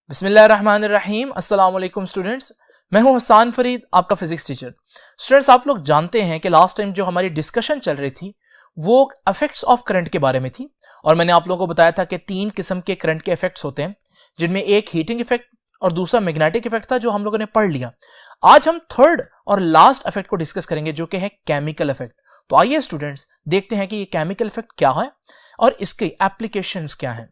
बिस्मिल्लाहिर्रहमानिर्रहीम। अस्सलाम वालेकुम स्टूडेंट्स, मैं हूं हसान फरीद, आपका फिजिक्स टीचर। स्टूडेंट्स, आप लोग जानते हैं कि लास्ट टाइम जो हमारी डिस्कशन चल रही थी वो इफेक्ट्स ऑफ करंट के बारे में थी और मैंने आप लोगों को बताया था कि 3 किस्म के करंट के इफेक्ट्स होते हैं, जिनमें एक हीटिंग इफेक्ट और दूसरा मैग्नेटिक इफेक्ट था, जो हम लोगों ने पढ़ लिया। आज हम थर्ड और लास्ट इफेक्ट को डिस्कस करेंगे, जो कि है केमिकल इफेक्ट। तो आइए स्टूडेंट्स, देखते हैं कि ये केमिकल इफेक्ट क्या है और इसके एप्लीकेशंस क्या हैं।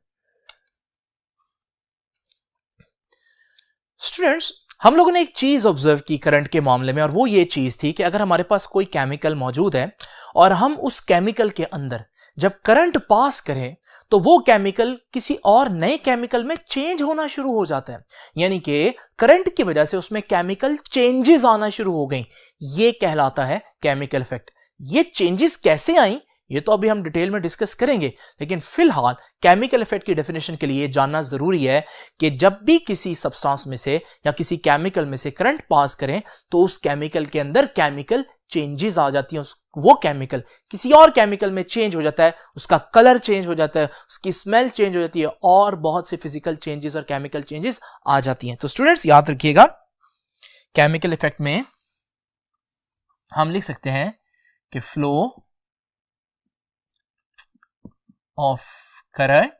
स्टूडेंट्स, हम लोगों ने एक चीज ऑब्जर्व की करंट के मामले में, और वो ये चीज थी कि अगर हमारे पास कोई केमिकल मौजूद है और हम उस केमिकल के अंदर जब करंट पास करें तो वो केमिकल किसी और नए केमिकल में चेंज होना शुरू हो जाता है, यानी कि करंट की वजह से उसमें केमिकल चेंजेस आना शुरू हो गई। ये कहलाता है केमिकल इफेक्ट। ये चेंजेस कैसे आई ये तो अभी हम डिटेल में डिस्कस करेंगे, लेकिन फिलहाल केमिकल इफेक्ट की डेफिनेशन के लिए जानना जरूरी है कि जब भी किसी सब्सटेंस में से या किसी केमिकल में से करंट पास करें तो उस केमिकल के अंदर केमिकल चेंजेस आ जाती हैं। वो केमिकल किसी और केमिकल में चेंज हो जाता है, उसका कलर चेंज हो जाता है, उसकी स्मेल चेंज हो जाती है और बहुत से फिजिकल चेंजेस और केमिकल चेंजेस आ जाती हैं। तो स्टूडेंट्स याद रखिएगा, केमिकल इफेक्ट में हम लिख सकते हैं कि flow of current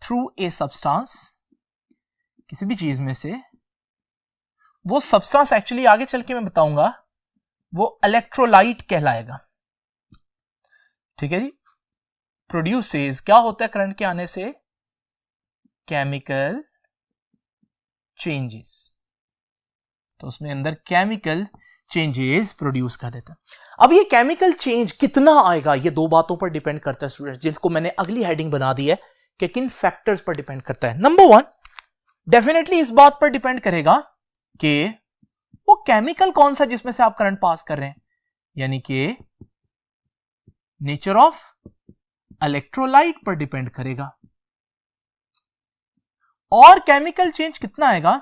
through a substance, किसी भी चीज में से वो सब्सटेंस एक्चुअली आगे चल के मैं बताऊंगा वो इलेक्ट्रोलाइट कहलाएगा। ठीक है जी। प्रोड्यूसेस, क्या होता है करंट के आने से? Chemical changes. तो उसमें अंदर केमिकल चेंजेस प्रोड्यूस कर देता है। अब ये केमिकल चेंज कितना आएगा ये दो बातों पर डिपेंड करता है स्टूडेंट्स, जिनको मैंने अगली हेडिंग बना दी है कि किन फैक्टर्स पर डिपेंड करता है। नंबर 1 डेफिनेटली इस बात पर डिपेंड करेगा कि वो केमिकल कौन सा जिसमें से आप करंट पास कर रहे हैं, यानी कि नेचर ऑफ इलेक्ट्रोलाइट पर डिपेंड करेगा। और केमिकल चेंज कितना आएगा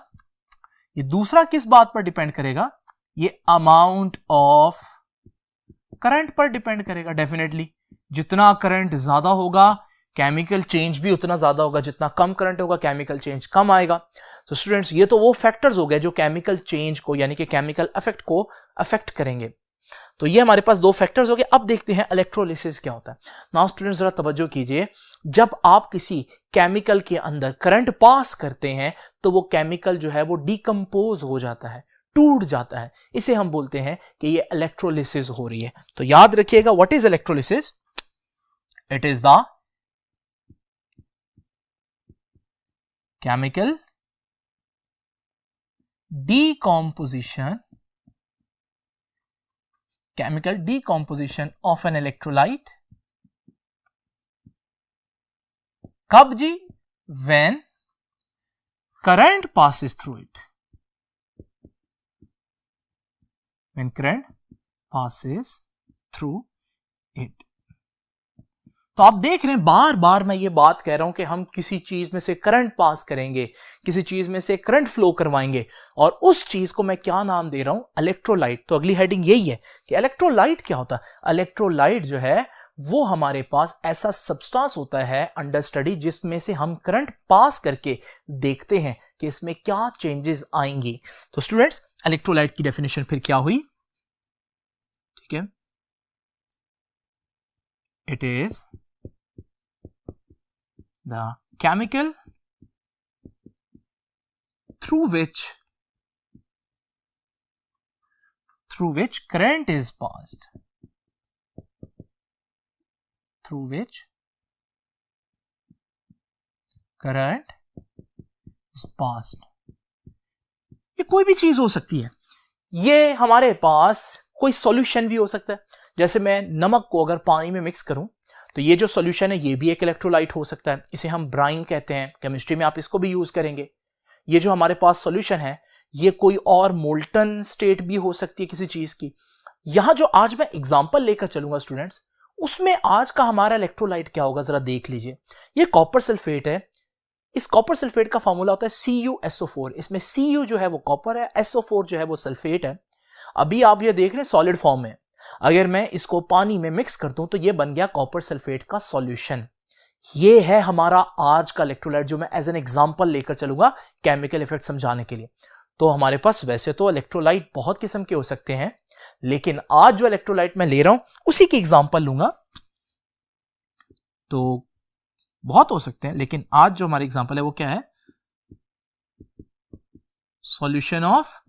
ये दूसरा किस बात पर डिपेंड करेगा? ये अमाउंट ऑफ करंट पर डिपेंड करेगा। डेफिनेटली जितना करंट ज्यादा होगा केमिकल चेंज भी उतना ज्यादा होगा, जितना कम करंट होगा केमिकल चेंज कम आएगा। तो स्टूडेंट्स, ये तो वो फैक्टर्स हो गए जो केमिकल चेंज को यानी कि केमिकल इफेक्ट को अफेक्ट करेंगे। तो ये हमारे पास दो फैक्टर्स हो गए। अब देखते हैं इलेक्ट्रोलिसिस क्या होता है। नाउ स्टूडेंट्स जरा तवज्जो कीजिए, जब आप किसी केमिकल के अंदर करंट पास करते हैं तो वो केमिकल जो है वो डिकम्पोज हो जाता है, टूट जाता है। इसे हम बोलते हैं कि ये इलेक्ट्रोलिसिस हो रही है। तो याद रखिएगा, what is electrolysis? It is the chemical decomposition of an electrolyte. कब जी? when current passes through it. When current passes through it. तो आप देख रहे हैं, बार बार मैं ये बात कह रहा हूं कि हम किसी चीज में से करंट पास करेंगे, किसी चीज में से करंट फ्लो करवाएंगे, और उस चीज को मैं क्या नाम दे रहा हूं? इलेक्ट्रोलाइट। तो अगली हेडिंग यही है कि इलेक्ट्रोलाइट क्या होता है। इलेक्ट्रोलाइट जो है वो हमारे पास ऐसा सब्सटेंस होता है अंडर स्टडी जिसमें से हम करंट पास करके देखते हैं कि इसमें क्या चेंजेस आएंगी। तो स्टूडेंट्स, इलेक्ट्रोलाइट की डेफिनेशन फिर क्या हुई? ठीक है, it is the chemical through which current is passed, through which current is passed। ये कोई भी चीज हो सकती है। ये हमारे पास कोई सॉल्यूशन भी हो सकता है। जैसे मैं नमक को अगर पानी में मिक्स करूं तो ये जो सॉल्यूशन है ये भी एक इलेक्ट्रोलाइट हो सकता है, इसे हम ब्राइन कहते हैं। केमिस्ट्री में आप इसको भी यूज करेंगे। ये जो हमारे पास सॉल्यूशन है ये कोई और मोल्टन स्टेट भी हो सकती है किसी चीज की। यहां जो आज मैं एग्जांपल लेकर चलूंगा स्टूडेंट्स, उसमें आज का हमारा इलेक्ट्रोलाइट क्या होगा जरा देख लीजिए। ये कॉपर सल्फेट है। इस कॉपर सल्फेट का फॉर्मूला होता है CuSO4। इसमें Cu जो है वो कॉपर है, SO4 जो है वो सल्फेट है। अभी आप ये देख रहे हैं सॉलिड फॉर्म में। अगर मैं इसको पानी में मिक्स कर दूं तो ये बन गया कॉपर सल्फेट का सॉल्यूशन। ये है हमारा आज का इलेक्ट्रोलाइट जो मैं एज एन एग्जांपल लेकर चलूंगा केमिकल इफेक्ट समझाने के लिए। तो हमारे पास वैसे तो इलेक्ट्रोलाइट बहुत किस्म के हो सकते हैं, लेकिन आज जो इलेक्ट्रोलाइट मैं ले रहा हूं उसी की एग्जांपल लूंगा। तो बहुत हो सकते हैं, लेकिन आज जो हमारी एग्जांपल है वो क्या है? Solution of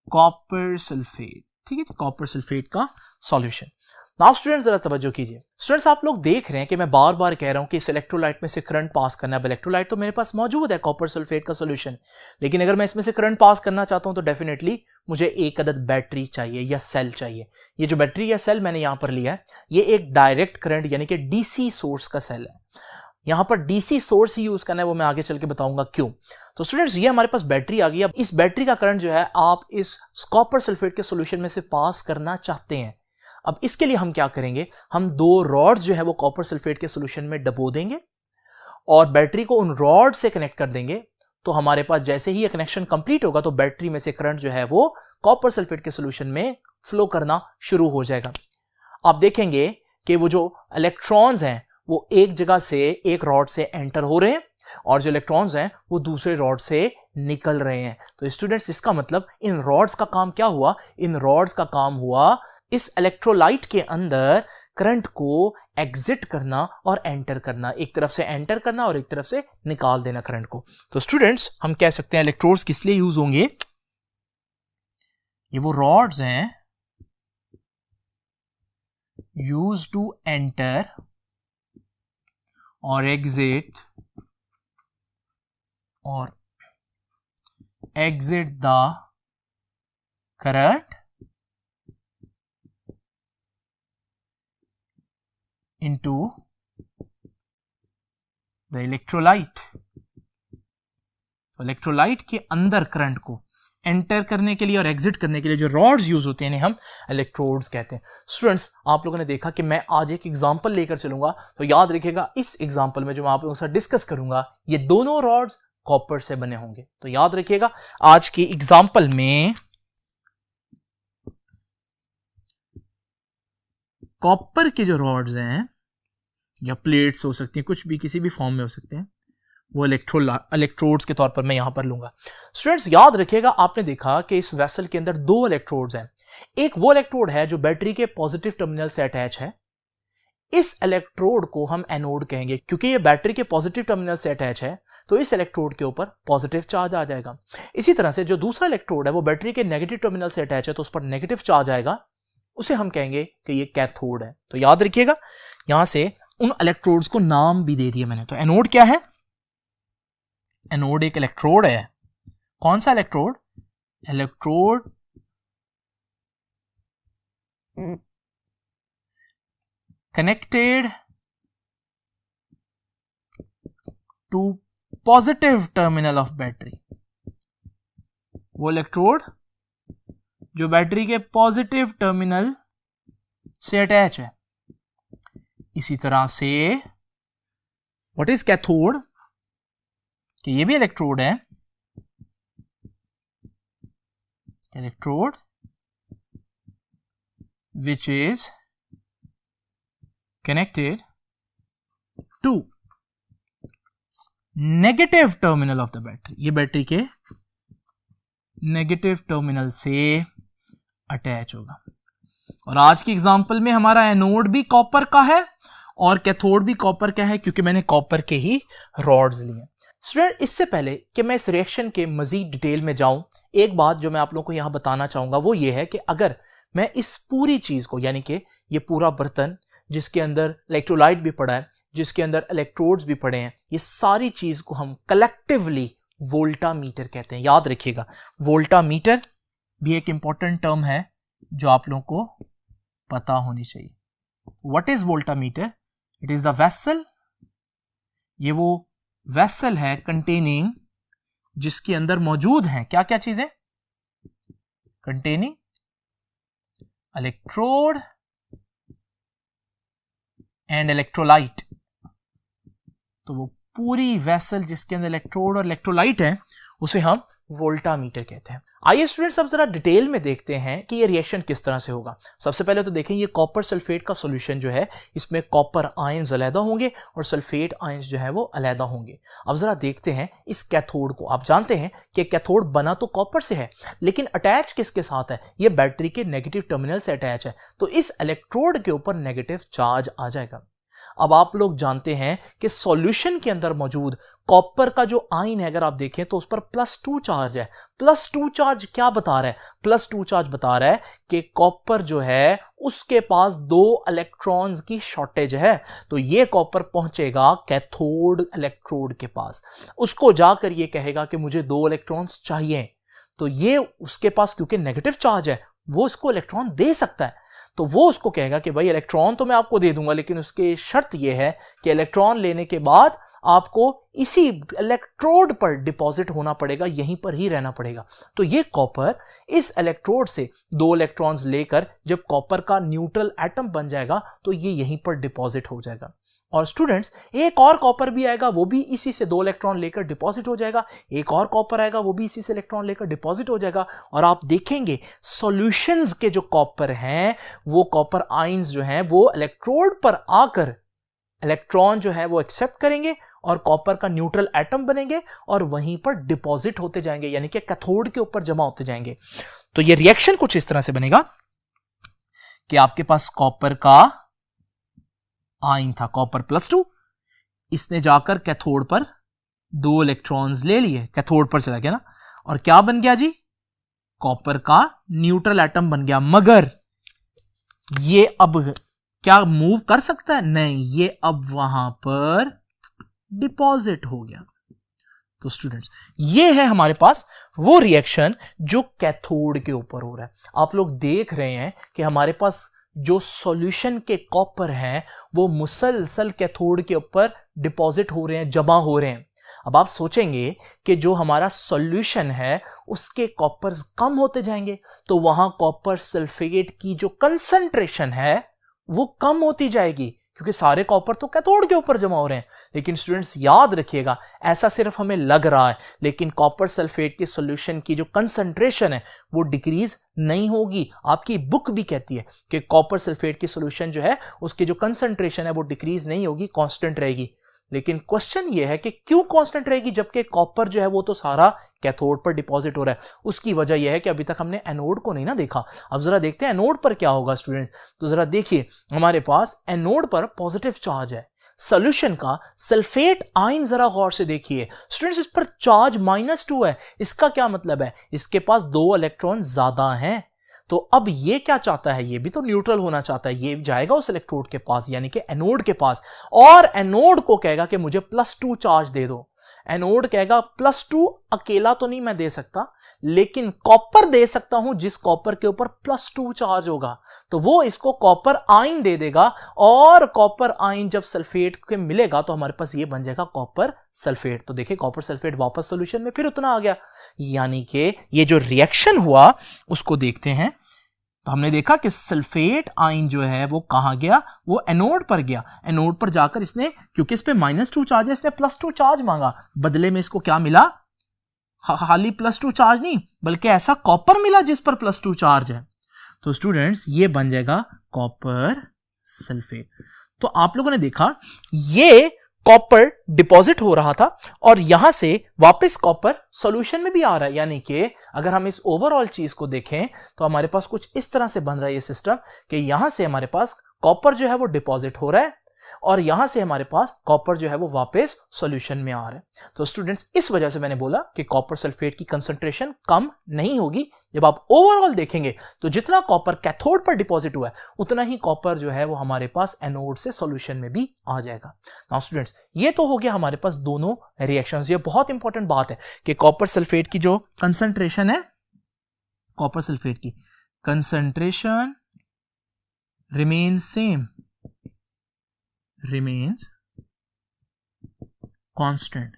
copper sulphate. ठीक है, कॉपर सल्फेट का सॉल्यूशन। नाउ स्टूडेंट्स जरा तवज्जो कीजिए। स्टूडेंट्स आप लोग देख रहे हैं कि मैं बार बार कह रहा हूं कि इस इलेक्ट्रोलाइट में से करंट पास करना है। इलेक्ट्रोलाइट तो मेरे पास मौजूद है कॉपर सल्फेट का सॉल्यूशन, लेकिन अगर मैं इसमें से करंट पास करना चाहता हूं तो डेफिनेटली मुझे एक अदद बैटरी चाहिए या सेल चाहिए। ये जो बैटरी या सेल मैंने यहां पर लिया है ये एक डायरेक्ट करंट यानी कि डीसी सोर्स का सेल है। यहां पर डीसी सोर्स ही यूज करना है, वो मैं आगे चल के बताऊंगा क्यों। तो स्टूडेंट्स ये हमारे पास बैटरी आ गई। अब इस बैटरी का करंट जो है आप इस कॉपर सल्फेट के सॉल्यूशन में से पास करना चाहते हैं। अब इसके लिए हम क्या करेंगे, हम दो रॉड्स जो है वो कॉपर सल्फेट के सॉल्यूशन में डबो देंगे और बैटरी को उन रॉड से कनेक्ट कर देंगे। तो हमारे पास जैसे ही ये कनेक्शन कंप्लीट होगा तो बैटरी में से करंट जो है वो कॉपर सल्फेट के सॉल्यूशन में फ्लो करना शुरू हो जाएगा। आप देखेंगे कि वो जो इलेक्ट्रॉन्स हैं वो एक जगह से एक रॉड से एंटर हो रहे हैं और जो इलेक्ट्रॉन्स हैं वो दूसरे रॉड से निकल रहे हैं। तो स्टूडेंट्स इसका मतलब इन रॉड्स का काम क्या हुआ? इन रॉड्स का काम हुआ इस इलेक्ट्रोलाइट के अंदर करंट को एग्जिट करना और एंटर करना, एक तरफ से एंटर करना और एक तरफ से निकाल देना करंट को। तो स्टूडेंट्स हम कह सकते हैं इलेक्ट्रोड्स किस लिए यूज होंगे? ये वो रॉड्स हैं यूज टू एंटर और exit the current into the electrolyte। तो इलेक्ट्रोलाइट के अंदर करंट को एंटर करने के लिए और एग्जिट करने के लिए जो रॉड्स यूज होते हैं हम इलेक्ट्रोड्स कहते हैं। स्टूडेंट्स आप लोगों ने देखा कि मैं आज एक एग्जांपल लेकर चलूंगा, तो याद रखिएगा इस एग्जांपल में जो मैं आप लोगों के साथ डिस्कस करूंगा ये दोनों रॉड्स कॉपर से बने होंगे। तो याद रखिएगा आज की एग्जांपल में कॉपर के जो रॉड्स हैं या प्लेट्स हो सकती हैं, कुछ भी किसी भी फॉर्म में हो सकते हैं, वो इलेक्ट्रोड्स के तौर पर मैं यहां पर लूंगा। स्टूडेंट्स याद रखिएगा आपने देखा कि इस वेसल के अंदर दो इलेक्ट्रोड्स हैं। एक वो इलेक्ट्रोड है जो बैटरी के पॉजिटिव टर्मिनल से अटैच है। इस इलेक्ट्रोड को हम एनोड कहेंगे क्योंकि ये बैटरी के पॉजिटिव टर्मिनल से अटैच है, तो इस इलेक्ट्रोड के ऊपर पॉजिटिव चार्ज आ जाएगा। इसी तरह से जो दूसरा इलेक्ट्रोड है वो बैटरी के नेगेटिव टर्मिनल से अटैच है, तो उस पर नेगेटिव चार्ज आएगा, उसे हम कहेंगे कि ये कैथोड है। तो याद रखिएगा यहां से उन इलेक्ट्रोड्स को नाम भी दे दिया मैंने। तो एनोड क्या है? एनोड एक इलेक्ट्रोड है। कौन सा electrode? Electrode connected to positive terminal of battery. वो इलेक्ट्रोड जो बैटरी के पॉजिटिव टर्मिनल से अटैच है। इसी तरह से व्हाट इज कैथोड? कि ये भी इलेक्ट्रोड है, electrode which is connected to negative terminal of the battery. ये बैटरी के नेगेटिव टर्मिनल से अटैच होगा। और आज की एग्जांपल में हमारा एनोड भी कॉपर का है और कैथोड भी कॉपर का है क्योंकि मैंने कॉपर के ही रॉड्स लिए। स्टूडेंट इससे पहले कि मैं इस रिएक्शन के मजीद डिटेल में जाऊं, एक बात जो मैं आप लोगों को यहां बताना चाहूंगा वो ये है कि अगर मैं इस पूरी चीज को यानी कि ये पूरा बर्तन जिसके अंदर इलेक्ट्रोलाइट भी पड़ा है, जिसके अंदर इलेक्ट्रोड्स भी पड़े हैं, ये सारी चीज को हम कलेक्टिवली वोल्टामीटर कहते हैं। याद रखिएगा वोल्टामीटर भी एक इंपॉर्टेंट टर्म है जो आप लोगों को पता होनी चाहिए। What is voltameter? It is the vessel. ये वो वेसल है कंटेनिंग जिसके अंदर मौजूद है क्या क्या चीजें? Containing electrode and electrolyte. तो वो पूरी वेसल जिसके अंदर इलेक्ट्रोड और इलेक्ट्रोलाइट है उसे हम वोल्टामीटर कहते हैं। आइए स्टूडेंट्स अब जरा डिटेल में देखते हैं कि ये रिएक्शन किस तरह से होगा। सबसे पहले तो देखें, ये कॉपर सल्फेट का सॉल्यूशन जो है, इसमें कॉपर आयंस अलग होंगे और सल्फेट आयंस जो है वो अलग होंगे। अब जरा देखते हैं इस कैथोड को। आप जानते हैं कि कैथोड बना तो कॉपर से है, लेकिन अटैच किसके साथ है? ये बैटरी के नेगेटिव टर्मिनल से अटैच है, तो इस इलेक्ट्रोड के ऊपर नेगेटिव चार्ज आ जाएगा। अब आप लोग जानते हैं कि सॉल्यूशन के अंदर मौजूद कॉपर का जो आयन है, अगर आप देखें तो उस पर +2 चार्ज है। +2 चार्ज क्या बता रहा है? +2 चार्ज बता रहा है कि कॉपर जो है उसके पास 2 इलेक्ट्रॉन्स की शॉर्टेज है। तो ये कॉपर पहुंचेगा कैथोड इलेक्ट्रोड के पास, उसको जाकर ये कहेगा कि मुझे 2 इलेक्ट्रॉन्स चाहिए। तो ये उसके पास क्योंकि नेगेटिव चार्ज है, वो इसको इलेक्ट्रॉन दे सकता है, तो वो उसको कहेगा कि भाई इलेक्ट्रॉन तो मैं आपको दे दूंगा, लेकिन उसकी शर्त यह है कि इलेक्ट्रॉन लेने के बाद आपको इसी इलेक्ट्रोड पर डिपॉजिट होना पड़ेगा, यहीं पर ही रहना पड़ेगा। तो ये कॉपर इस इलेक्ट्रोड से 2 इलेक्ट्रॉन्स लेकर जब कॉपर का न्यूट्रल एटम बन जाएगा तो ये यहीं पर डिपॉजिट हो जाएगा। और स्टूडेंट्स, एक और कॉपर भी आएगा, वो भी इसी से 2 इलेक्ट्रॉन लेकर डिपॉजिट हो जाएगा। एक और कॉपर आएगा, वो भी इसी से इलेक्ट्रॉन लेकर डिपॉजिट हो जाएगा। और आप देखेंगे सॉल्यूशंस के जो कॉपर हैं, वो कॉपर आयंस जो हैं वो इलेक्ट्रोड पर आकर इलेक्ट्रॉन जो है वो एक्सेप्ट करेंगे और कॉपर का न्यूट्रल एटम बनेंगे और वहीं पर डिपॉजिट होते जाएंगे, यानी कि कैथोड के ऊपर जमा होते जाएंगे। तो ये रिएक्शन कुछ इस तरह से बनेगा कि आपके पास कॉपर का आयन था, कॉपर +2, इसने जाकर कैथोड पर 2 इलेक्ट्रॉन्स ले लिए, कैथोड पर चला गया ना, और क्या बन गया जी? कॉपर का न्यूट्रल एटम बन गया। मगर ये अब क्या मूव कर सकता है? नहीं, ये अब वहां पर डिपॉजिट हो गया। तो स्टूडेंट्स, ये है हमारे पास वो रिएक्शन जो कैथोड के ऊपर हो रहा है। आप लोग देख रहे हैं कि हमारे पास जो सॉल्यूशन के कॉपर हैं वो मुसलसल कैथोड के ऊपर डिपॉजिट हो रहे हैं, जमा हो रहे हैं। अब आप सोचेंगे कि जो हमारा सॉल्यूशन है उसके कॉपर्स कम होते जाएंगे, तो वहां कॉपर सल्फेट की जो कंसंट्रेशन है वो कम होती जाएगी, क्योंकि सारे कॉपर तो कैथोड के ऊपर जमा हो रहे हैं। लेकिन स्टूडेंट्स याद रखिएगा, ऐसा सिर्फ हमें लग रहा है, लेकिन कॉपर सल्फेट के सॉल्यूशन की जो कंसंट्रेशन है वो डिक्रीज नहीं होगी। आपकी बुक भी कहती है कि कॉपर सल्फेट की सॉल्यूशन जो है उसकी जो कंसंट्रेशन है वो डिक्रीज नहीं होगी, कांस्टेंट रहेगी। लेकिन क्वेश्चन ये है कि क्यों कांस्टेंट रहेगी जबकि कॉपर जो है वो तो सारा कैथोड पर डिपॉजिट हो रहा है? उसकी वजह यह है कि अभी तक हमने एनोड को नहीं ना देखा। अब जरा देखते हैं एनोड पर क्या होगा स्टूडेंट। तो जरा देखिए, हमारे पास एनोड पर पॉजिटिव चार्ज है सॉल्यूशन का। सल्फेट आयन जरा गौर से देखिए स्टूडेंट्स, इस पर चार्ज -2 है। इसका क्या मतलब है? इसके पास 2 इलेक्ट्रॉन ज्यादा हैं। तो अब ये क्या चाहता है? ये भी तो न्यूट्रल होना चाहता है। ये जाएगा उस इलेक्ट्रोड के पास, यानी कि एनोड के पास, और एनोड को कहेगा कि मुझे +2 चार्ज दे दो। एनोड कहेगा +2 अकेला तो नहीं मैं दे सकता, लेकिन कॉपर दे सकता हूं जिस कॉपर के ऊपर +2 चार्ज होगा। तो वो इसको कॉपर आयन दे देगा, और कॉपर आयन जब सल्फेट के मिलेगा तो हमारे पास ये बन जाएगा कॉपर सल्फेट। तो देखिए कॉपर सल्फेट वापस सॉल्यूशन में फिर उतना आ गया, यानी कि ये जो रिएक्शन हुआ उसको देखते हैं। तो हमने देखा कि सल्फेट आयन जो है वो कहां गया? वो एनोड पर गया। एनोड पर जाकर इसने, क्योंकि इस पे -2 चार्ज है, इसने +2 चार्ज मांगा। बदले में इसको क्या मिला? खाली +2 चार्ज नहीं, बल्कि ऐसा कॉपर मिला जिस पर +2 चार्ज है। तो स्टूडेंट्स, ये बन जाएगा कॉपर सल्फेट। तो आप लोगों ने देखा ये कॉपर डिपॉजिट हो रहा था और यहां से वापस कॉपर सॉल्यूशन में भी आ रहा है, यानी कि अगर हम इस ओवरऑल चीज को देखें तो हमारे पास कुछ इस तरह से बन रहा है ये सिस्टम कि यहां से हमारे पास कॉपर जो है वो डिपॉजिट हो रहा है और यहां से हमारे पास कॉपर जो है वो वापस सॉल्यूशन में आ रहा है। तो स्टूडेंट्स, इस वजह से मैंने बोला कि कॉपर सल्फेट की कंसंट्रेशन कम नहीं होगी। जब आप ओवरऑल देखेंगे तो जितना कॉपर कैथोड पर डिपॉजिट हुआ है उतना ही कॉपर जो है वो हमारे पास एनोड से सॉल्यूशन में भी आ जाएगा। नाउ स्टूडेंट्स, ये तो हो गया हमारे पास दोनों रिएक्शंस। ये बहुत इंपॉर्टेंट बात है कि कॉपर सल्फेट की जो कंसंट्रेशन है, कॉपर सल्फेट की concentration remains same, remains constant.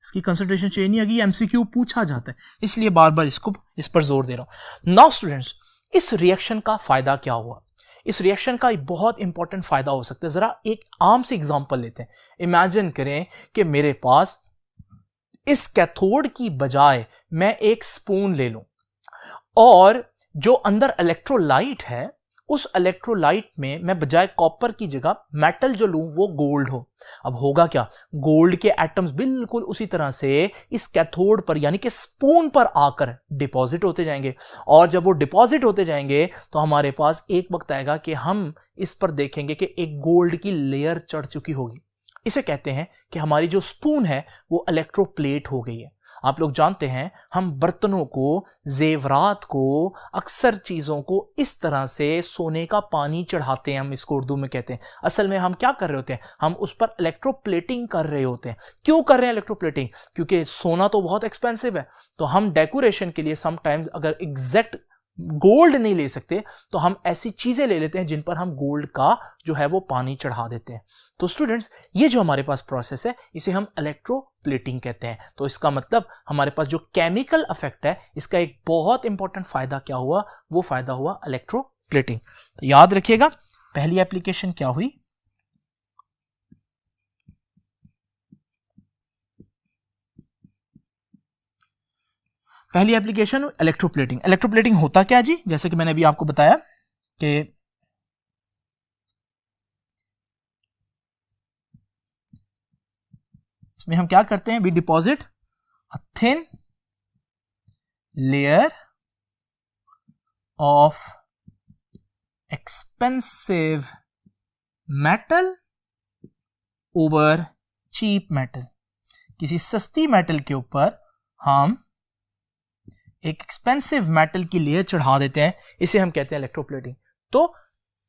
इसकी कंसंट्रेशन चेंज नहीं होगी। एमसीक्यू पूछा जाता है, इसलिए बार बार इस पर जोर दे रहा हूं। नाउ स्टूडेंट्स, इस रिएक्शन का फायदा क्या हुआ? इस रिएक्शन का एक बहुत इंपॉर्टेंट फायदा हो सकता है। जरा एक आम से एग्जांपल लेते हैं। इमेजिन करें कि मेरे पास इस कैथोड की बजाय मैं एक स्पून ले लूं और जो अंदर इलेक्ट्रोलाइट है उस इलेक्ट्रोलाइट में मैं बजाय कॉपर की जगह मेटल जो लूं वो गोल्ड हो। अब होगा क्या, गोल्ड के एटम्स बिल्कुल उसी तरह से इस कैथोड पर यानी कि स्पून पर आकर डिपॉजिट होते जाएंगे और जब वो डिपॉजिट होते जाएंगे तो हमारे पास एक वक्त आएगा कि हम इस पर देखेंगे कि एक गोल्ड की लेयर चढ़ चुकी होगी। इसे कहते हैं कि हमारी जो स्पून है वो इलेक्ट्रोप्लेट हो गई है। आप लोग जानते हैं हम बर्तनों को, जेवरात को, अक्सर चीजों को इस तरह से सोने का पानी चढ़ाते हैं, हम इसको उर्दू में कहते हैं। असल में हम क्या कर रहे होते हैं, हम उस पर इलेक्ट्रोप्लेटिंग कर रहे होते हैं। क्यों कर रहे हैं इलेक्ट्रोप्लेटिंग? क्योंकि सोना तो बहुत एक्सपेंसिव है, तो हम डेकोरेशन के लिए समटाइम्स अगर एग्जैक्ट गोल्ड नहीं ले सकते तो हम ऐसी चीजें ले लेते हैं जिन पर हम गोल्ड का जो है वो पानी चढ़ा देते हैं। तो स्टूडेंट्स, ये जो हमारे पास प्रोसेस है इसे हम इलेक्ट्रोप्लेटिंग कहते हैं। तो इसका मतलब हमारे पास जो केमिकल इफेक्ट है इसका एक बहुत इंपॉर्टेंट फायदा क्या हुआ, वो फायदा हुआ इलेक्ट्रोप्लेटिंग। तो याद रखिएगा पहली एप्लीकेशन क्या हुई, पहली एप्लीकेशन इलेक्ट्रोप्लेटिंग। इलेक्ट्रोप्लेटिंग होता क्या जी, जैसे कि मैंने अभी आपको बताया कि इसमें हम क्या करते हैं, we deposit a thin layer of expensive metal over cheap metal. किसी सस्ती मेटल के ऊपर हम एक एक्सपेंसिव मेटल की लेयर चढ़ा देते हैं, इसे हम कहते हैं इलेक्ट्रोप्लेटिंग। तो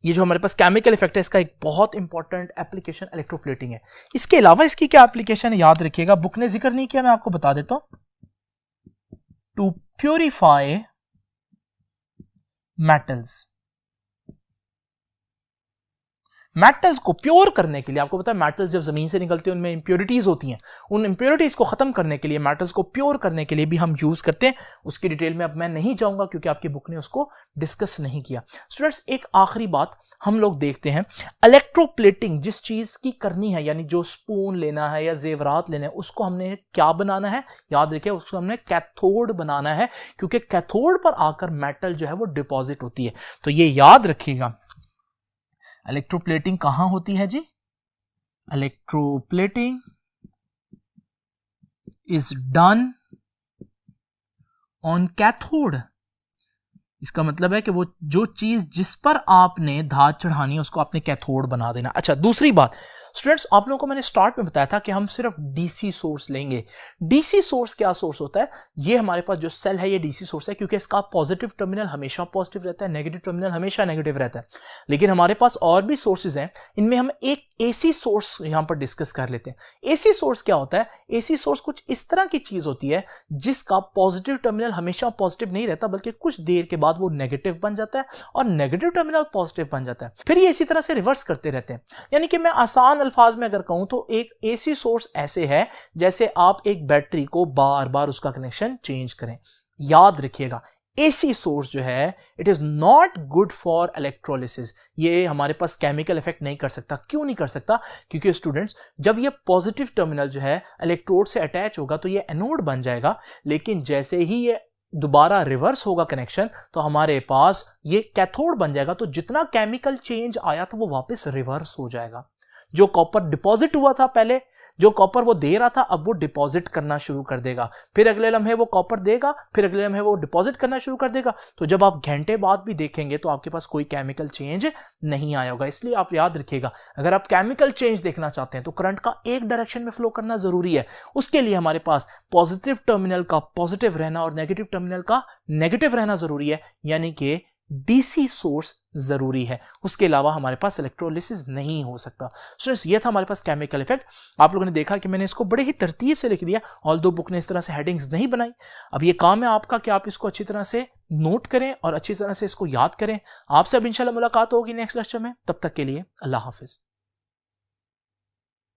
ये जो हमारे पास केमिकल इफेक्ट है इसका एक बहुत इंपॉर्टेंट एप्लीकेशन इलेक्ट्रोप्लेटिंग है। इसके अलावा इसकी क्या एप्लीकेशन है याद रखिएगा, बुक ने जिक्र नहीं किया, मैं आपको बता देता हूं। टू प्योरीफाई मेटल्स, मेटल्स को प्योर करने के लिए, आपको पता है मेटल्स जब जमीन से निकलते हैं उनमें इंप्योरिटीज होती हैं, उन इंप्योरिटीज को खत्म करने के लिए, मेटल्स को प्योर करने के लिए भी हम यूज करते हैं। उसकी डिटेल में अब मैं नहीं जाऊंगा क्योंकि आपकी बुक ने उसको डिस्कस नहीं किया। स्टूडेंट्स, एक आखिरी बात हम लोग देखते हैं, इलेक्ट्रोप्लेटिंग जिस चीज की करनी है, यानी जो स्पून लेना है या जेवरात लेना है, उसको हमने क्या बनाना है, याद रखिए उसको हमने कैथोड बनाना है, क्योंकि कैथोड पर आकर मेटल जो है वो डिपॉजिट होती है। तो ये याद रखिएगा, इलेक्ट्रोप्लेटिंग कहां होती है जी, electroplating is done on cathode. इसका मतलब है कि वो जो चीज जिस पर आपने धात चढ़ानी है उसको आपने कैथोड बना देना। अच्छा, दूसरी बात स्टूडेंट्स, आप लोगों को मैंने स्टार्ट में बताया था कि हम सिर्फ डीसी सोर्स लेंगे। डीसी सोर्स क्या सोर्स होता है, ये हमारे पास जो सेल है ये डीसी सोर्स है, क्योंकि इसका पॉजिटिव टर्मिनल हमेशा पॉजिटिव रहता है, नेगेटिव टर्मिनल हमेशा नेगेटिव रहता है। लेकिन हमारे पास और भी सोर्सेज हैं, इनमें हम एक एसी सोर्स यहां पर डिस्कस कर लेते हैं। एसी सोर्स क्या होता है, एसी सोर्स कुछ इस तरह की चीज होती है जिसका पॉजिटिव टर्मिनल हमेशा पॉजिटिव नहीं रहता, बल्कि कुछ देर के बाद वो नेगेटिव बन जाता है और नेगेटिव टर्मिनल पॉजिटिव बन जाता है, फिर ये इसी तरह से रिवर्स करते रहते हैं। यानी कि मैं आसान अल्फाज में अगर कहूं तो एक एसी सोर्स ऐसे है जैसे आप एक बैटरी को बार बार उसका कनेक्शन चेंज करें। याद रखिएगा, एसी सोर्स जो है it is not good for electrolysis. ये हमारे पास केमिकल इफेक्ट नहीं कर सकता। क्यों नहीं कर सकता? क्योंकि स्टूडेंट्स, जब ये पॉजिटिव टर्मिनल जो है इलेक्ट्रोड से अटैच होगा तो ये एनोड बन जाएगा, लेकिन जैसे ही ये दोबारा रिवर्स होगा कनेक्शन तो हमारे पास ये कैथोड बन जाएगा। तो जितना केमिकल चेंज आया था वो वापस रिवर्स हो जाएगा। जो कॉपर डिपॉजिट हुआ था पहले, जो कॉपर वो दे रहा था, अब वो डिपॉजिट करना शुरू कर देगा, फिर अगले लम्हे वो कॉपर देगा, फिर अगले लम्हे वो डिपॉजिट करना शुरू कर देगा। तो जब आप घंटे बाद भी देखेंगे तो आपके पास कोई केमिकल चेंज नहीं आया होगा। इसलिए आप याद रखिएगा, अगर आप केमिकल चेंज देखना चाहते हैं तो करंट का एक डायरेक्शन में फ्लो करना जरूरी है। उसके लिए हमारे पास पॉजिटिव टर्मिनल का पॉजिटिव रहना और नेगेटिव टर्मिनल का नेगेटिव रहना जरूरी है, यानी कि डीसी सोर्स जरूरी है। उसके अलावा हमारे पास इलेक्ट्रोलिसिस नहीं हो सकता। स्टूडेंट्स, ये था हमारे पास केमिकल इफेक्ट। आप लोगों ने देखा कि मैंने इसको बड़े ही तरतीब से लिख दिया, ऑल्दो बुक ने इस तरह से हेडिंग्स नहीं बनाई। अब ये काम है आपका कि आप इसको अच्छी तरह से नोट करें और अच्छी तरह से इसको याद करें। आपसे अब इंशाल्लाह मुलाकात होगी नेक्स्ट लेक्चर में। तब तक के लिए अल्लाह हाफिज।